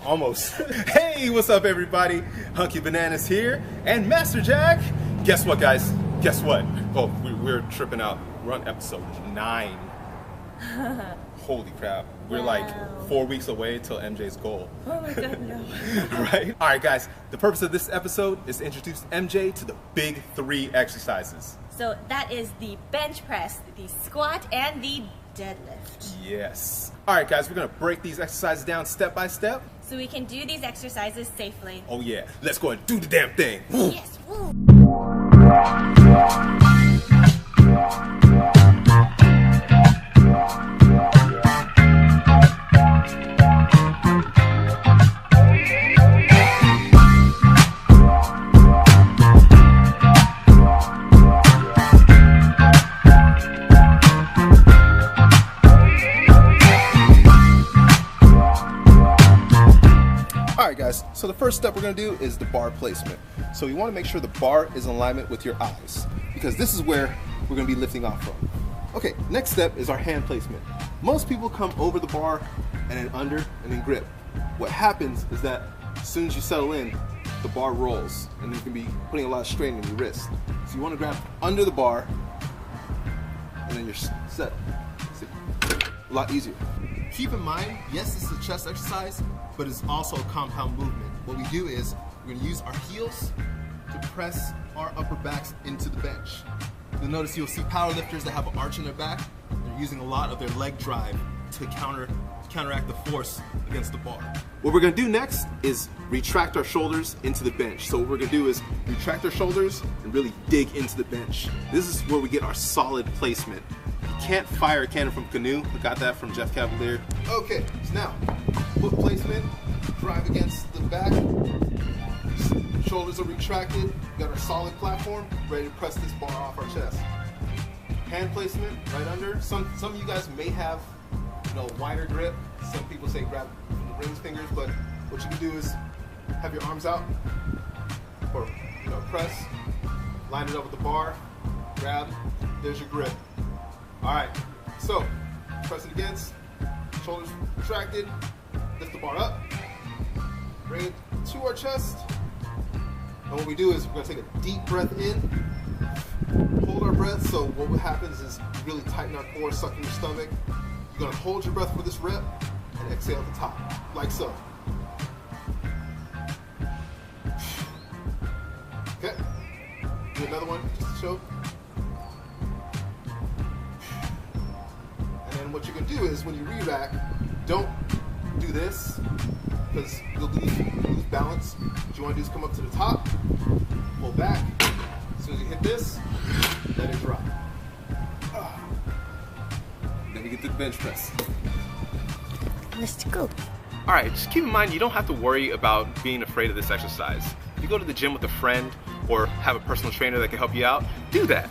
almost. Hey, what's up everybody? Hunky Bananas here, and Master Jack. Guess what, guys? Guess what? Oh, we're tripping out. We're on episode 9. Holy crap. We're like 4 weeks away till MJ's goal. Oh my god, no. Right? Alright guys, the purpose of this episode is to introduce MJ to the big 3 exercises. So that is the bench press, the squat, and the deadlift. Yes. Alright guys, we're gonna break these exercises down step by step, so we can do these exercises safely. Oh yeah, let's go and do the damn thing. Yes, woo. Alright guys, so the first step we're going to do is the bar placement. So you want to make sure the bar is in alignment with your eyes, because this is where we're going to be lifting off from. Okay, next step is our hand placement. Most people come over the bar and then under and then grip. What happens is that as soon as you settle in, the bar rolls and you can be putting a lot of strain on your wrist. So you want to grab under the bar and then you're set. See? A lot easier. Keep in mind, yes, this is a chest exercise, but it's also a compound movement. What we do is we're going to use our heels to press our upper backs into the bench. You'll notice you'll see powerlifters that have an arch in their back. They're using a lot of their leg drive to counteract the force against the bar. What we're going to do next is retract our shoulders into the bench. So what we're going to do is retract our shoulders and really dig into the bench. This is where we get our solid placement. You can't fire a cannon from canoe. I got that from Jeff Cavalier. Okay, so now, foot placement, drive against the back, shoulders are retracted, we got our solid platform, ready to press this bar off our chest. Hand placement, right under. Some of you guys may have, wider grip. Some people say grab the ring fingers, but what you can do is have your arms out, or press, line it up with the bar, grab, there's your grip. Alright, so press it against, shoulders retracted, lift the bar up, bring it to our chest, and what we do is we're going to take a deep breath in, hold our breath, so what happens is you really tighten our core, suck in your stomach. You're going to hold your breath for this rep, and exhale at the top, like so. Okay, do another one just to show. And what you're going to do is when you re-rack, don't do this because you'll lose balance. What you want to do is come up to the top, pull back. As soon as you hit this, let it drop. Then we get to the bench press. Let's go. Alright, just keep in mind you don't have to worry about being afraid of this exercise. If you go to the gym with a friend or have a personal trainer that can help you out, do that.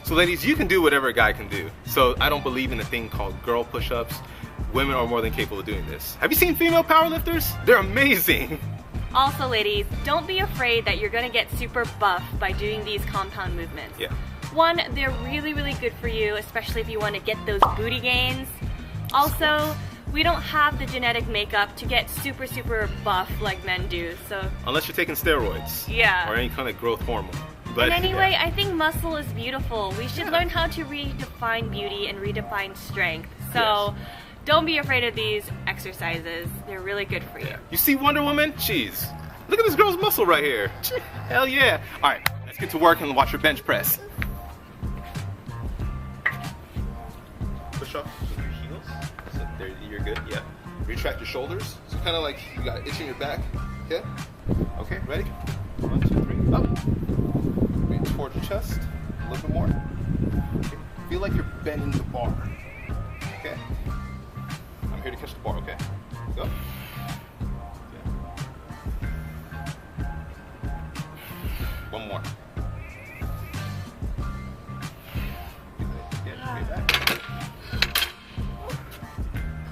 So ladies, you can do whatever a guy can do. So I don't believe in a thing called girl push-ups. Women are more than capable of doing this. Have you seen female powerlifters? They're amazing. Also ladies, don't be afraid that you're gonna get super buff by doing these compound movements. Yeah. One, they're really, really good for you, especially if you want to get those booty gains. Also, we don't have the genetic makeup to get super, super buff like men do, so. Unless you're taking steroids. Yeah. Or any kind of growth hormone. But and anyway, I think muscle is beautiful. We should learn how to redefine beauty and redefine strength. So don't be afraid of these exercises. They're really good for you. Yeah. You see Wonder Woman? Jeez. Look at this girl's muscle right here. Hell yeah. All right, let's get to work and watch her bench press. Push up with your heels. So there, you're good. Yeah. Retract your shoulders. So kind of like you got an itch in your back. Okay? Okay, ready? 1, 2, 3, up. Reach towards your chest. A little bit more. Okay. Feel like you're bending the bar. Okay? I'm here to catch the bar, okay? Go. One more.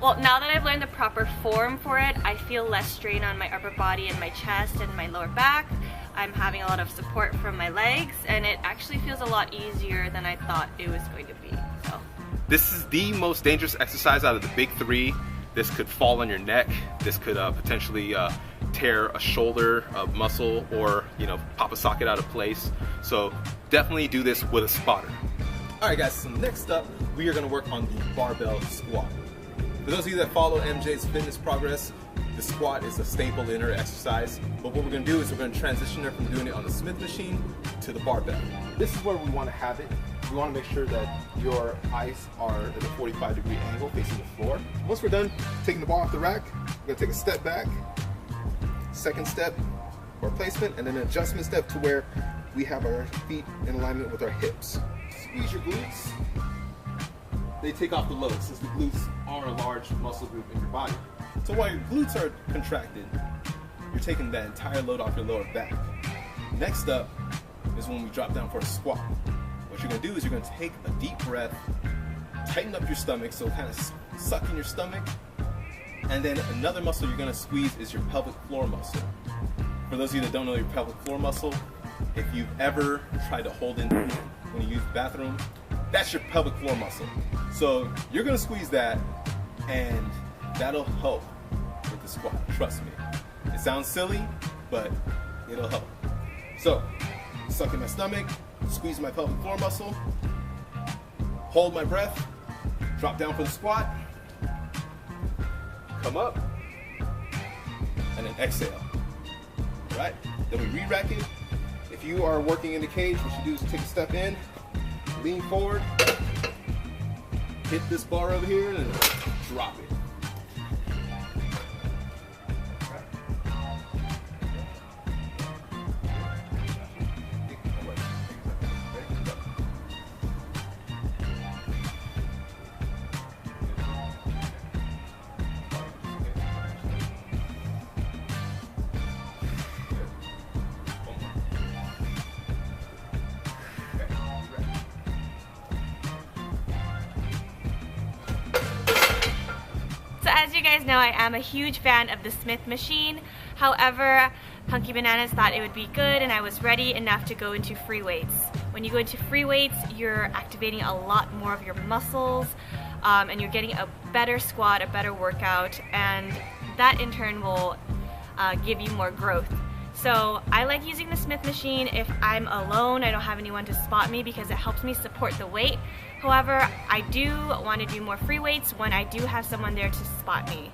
Well, now that I've learned the proper form for it, I feel less strain on my upper body and my chest and my lower back. I'm having a lot of support from my legs, and it actually feels a lot easier than I thought it was going to be. So this is the most dangerous exercise out of the big three This could fall on your neck. This could potentially tear a shoulder muscle, or pop a socket out of place. So definitely do this with a spotter. All right, guys. So next up, we are going to work on the barbell squat. For those of you that follow MJ's fitness progress, the squat is a staple in her exercise. But what we're going to do is we're going to transition her from doing it on the Smith machine to the barbell. This is where we want to have it. We want to make sure that your eyes are at a 45-degree angle facing the floor. Once we're done taking the bar off the rack, we're going to take a step back, second step for placement, and then an adjustment step to where we have our feet in alignment with our hips. Squeeze your glutes. They take off the load, since the glutes are a large muscle group in your body. So while your glutes are contracted, you're taking that entire load off your lower back. Next up is when we drop down for a squat. What you're going to do is you're going to take a deep breath, tighten up your stomach, so kind of suck in your stomach, and then another muscle you're going to squeeze is your pelvic floor muscle. For those of you that don't know your pelvic floor muscle, if you've ever tried to hold in when you use the bathroom, that's your pelvic floor muscle. So you're going to squeeze that, and that'll help with the squat, trust me. It sounds silly, but it'll help. So, suck in my stomach, squeeze my pelvic floor muscle, hold my breath, drop down for the squat, come up, and then exhale. All right? Then we re-rack it. If you are working in the cage, what you do is take a step in, lean forward, hit this bar over here, and then drop it. So as you guys know, I am a huge fan of the Smith machine. However, Hunky Bananas thought it would be good and I was ready enough to go into free weights. When you go into free weights, you're activating a lot more of your muscles and you're getting a better squat, a better workout, and that in turn will give you more growth. So I like using the Smith machine if I'm alone, I don't have anyone to spot me, because it helps me support the weight. However, I do want to do more free weights when I do have someone there to spot me.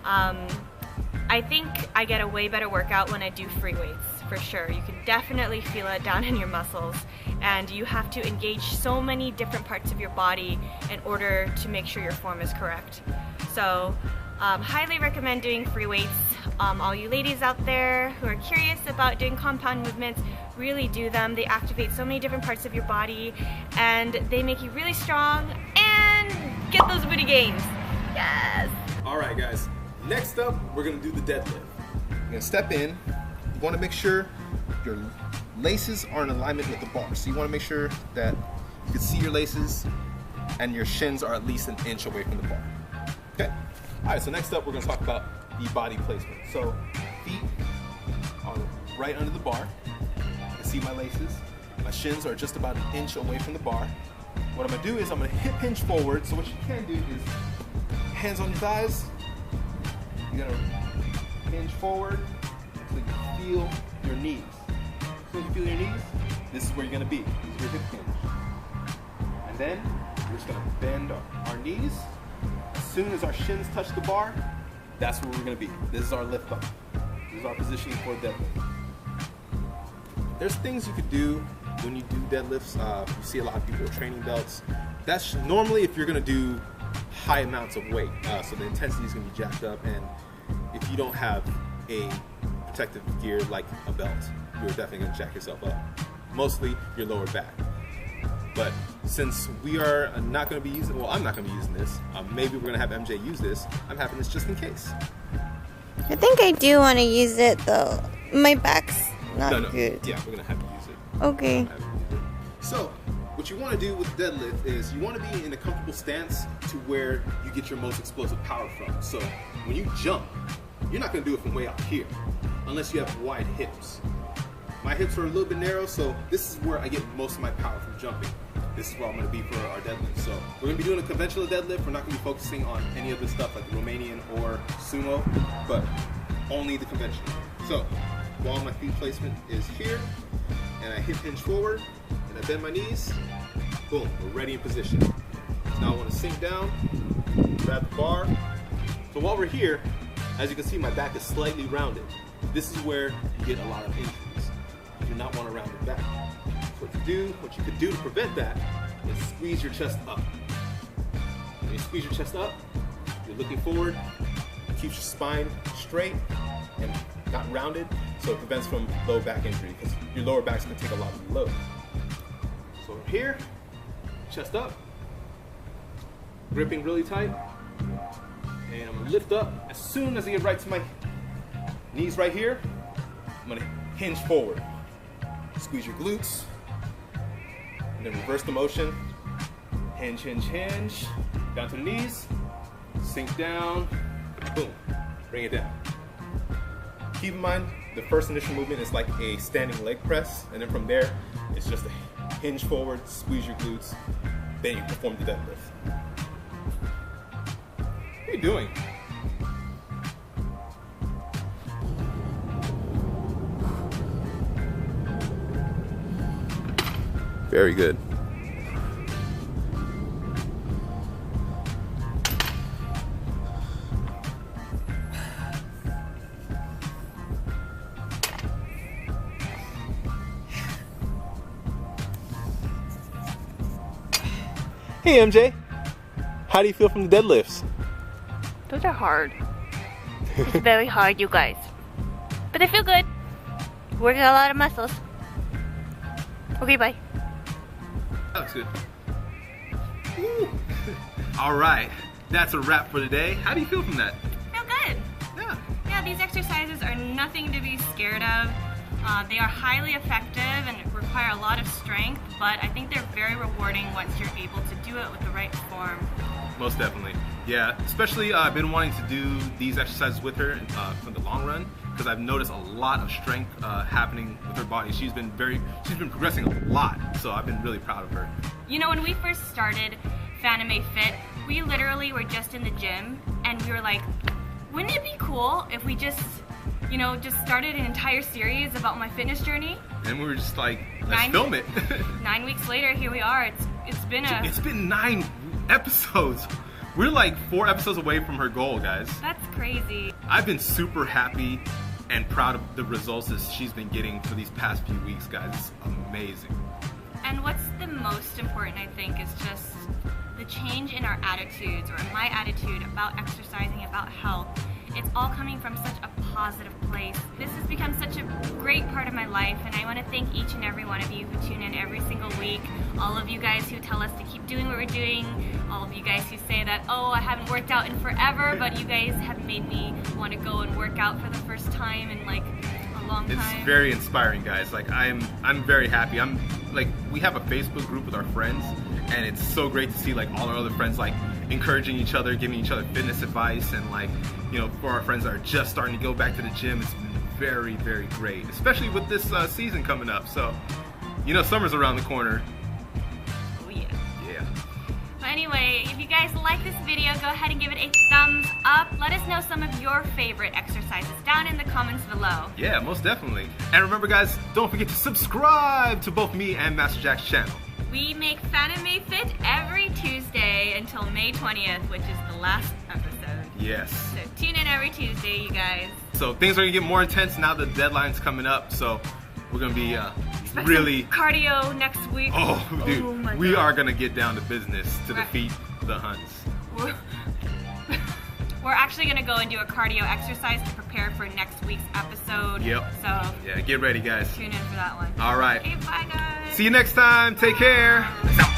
I think I get a way better workout when I do free weights, for sure. You can definitely feel it down in your muscles, and you have to engage so many different parts of your body in order to make sure your form is correct. So highly recommend doing free weights. All you ladies out there who are curious about doing compound movements, really do them. They activate so many different parts of your body and they make you really strong and get those booty gains. Yes! Alright guys, next up we're going to do the deadlift. You're going to step in. You want to make sure your laces are in alignment with the bar. So you want to make sure that you can see your laces and your shins are at least an inch away from the bar. Okay? Alright, so next up we're going to talk about the body placement. So feet are right under the bar. You can see my laces. My shins are just about an inch away from the bar. What I'm going to do is I'm going to hip hinge forward. So what you can do is hands on your thighs. You're going to hinge forward until you feel your knees. As soon as you feel your knees, this is where you're going to be. This is your hip hinge. And then we're just going to bend our knees. As soon as our shins touch the bar, that's where we're going to be. This is our lift up. This is our positioning for deadlift. There's things you could do when you do deadlifts. You see a lot of people with training belts. That's normally if you're going to do high amounts of weight. So the intensity is going to be jacked up, and if you don't have a protective gear like a belt, you're definitely going to jack yourself up. Mostly your lower back. But since we are not going to be using, well, I'm not going to be using this. Maybe we're going to have MJ use this. I'm having this just in case. I think I do want to use it though. My back's not good. Yeah, we're going to have you use it. Okay. So, what you want to do with deadlift is you want to be in a comfortable stance to where you get your most explosive power from. So, when you jump, you're not going to do it from way out here unless you have wide hips. my hips are a little bit narrow, so this is where I get most of my power from jumping. This is where I'm going to be for our deadlift. So we're going to be doing a conventional deadlift. We're not going to be focusing on any of this stuff like the Romanian or sumo, but only the conventional. So while my feet placement is here, and I hip hinge forward, and I bend my knees, boom, we're ready in position. Now I want to sink down, grab the bar. So while we're here, as you can see, my back is slightly rounded. This is where you get a lot of injuries. You do not want to round it back. So what you could do to prevent that is squeeze your chest up. When you squeeze your chest up, you're looking forward, keeps your spine straight and not rounded, so it prevents from low back injury because your lower back's going to take a lot of the load. So from here, chest up, gripping really tight, and I'm going to lift up. As soon as I get right to my knees right here, I'm going to hinge forward. Squeeze your glutes, and then reverse the motion. Hinge, hinge, hinge, down to the knees, sink down, boom, bring it down. Keep in mind, the first initial movement is like a standing leg press, and then from there, it's just a hinge forward, squeeze your glutes, then you perform the deadlift. What are you doing? Very good. Hey MJ, how do you feel from the deadlifts? Those are hard. It's very hard, you guys. But I feel good. Working a lot of muscles. Okay, bye. That looks good. All right, that's a wrap for today. How do you feel from that? Feel good. Yeah, these exercises are nothing to be scared of. They are highly effective and require a lot of strength, but I think they're very rewarding once you're able to do it with the right form. Most definitely. Yeah, especially I've been wanting to do these exercises with her for the long run because I've noticed a lot of strength happening with her body. She's been progressing a lot, so I've been really proud of her. You know, when we first started Fanime FIT, we literally were just in the gym and we were like, wouldn't it be cool if we just started an entire series about my fitness journey? And we were just like, let's film it. 9 weeks later, here we are. It's been 9 episodes. We're like 4 episodes away from her goal, guys. That's crazy. I've been super happy and proud of the results that she's been getting for these past few weeks, guys. It's amazing. And what's the most important, I think, is just the change in our attitudes, or my attitude about exercising, about health. It's all coming from such a positive place. This has become such a great part of my life, and I want to thank each and every one of you who tune in every single week. All of you guys who tell us to keep doing what we're doing. All of you guys who say that, oh, I haven't worked out in forever, but you guys have made me want to go and work out for the first time in like a long time. It's very inspiring, guys. Like I'm very happy. We have a Facebook group with our friends, and it's so great to see like all our other friends like encouraging each other, giving each other fitness advice, and like, you know, for our friends that are just starting to go back to the gym, it's been very, very great, especially with this season coming up. So, you know, summer's around the corner. Oh yeah. Yeah. But anyway, if you guys like this video, go ahead and give it a thumbs up. Let us know some of your favorite exercises down in the comments below. Yeah, most definitely. And remember, guys, don't forget to subscribe to both me and Master Jack's channel. We make Fanime FIT every Tuesday until May 20th, which is the last episode. Yes. So tune in every Tuesday, you guys. So things are gonna get more intense now. The deadline's coming up, so we're gonna be really cardio next week. Oh, dude, oh my we God. are gonna get down to business to defeat the Huns. We're actually gonna go and do a cardio exercise to prepare for next week's episode. Yep. So yeah, get ready, guys. Tune in for that one. All right. Okay, bye guys. See you next time. Take care. Peace out.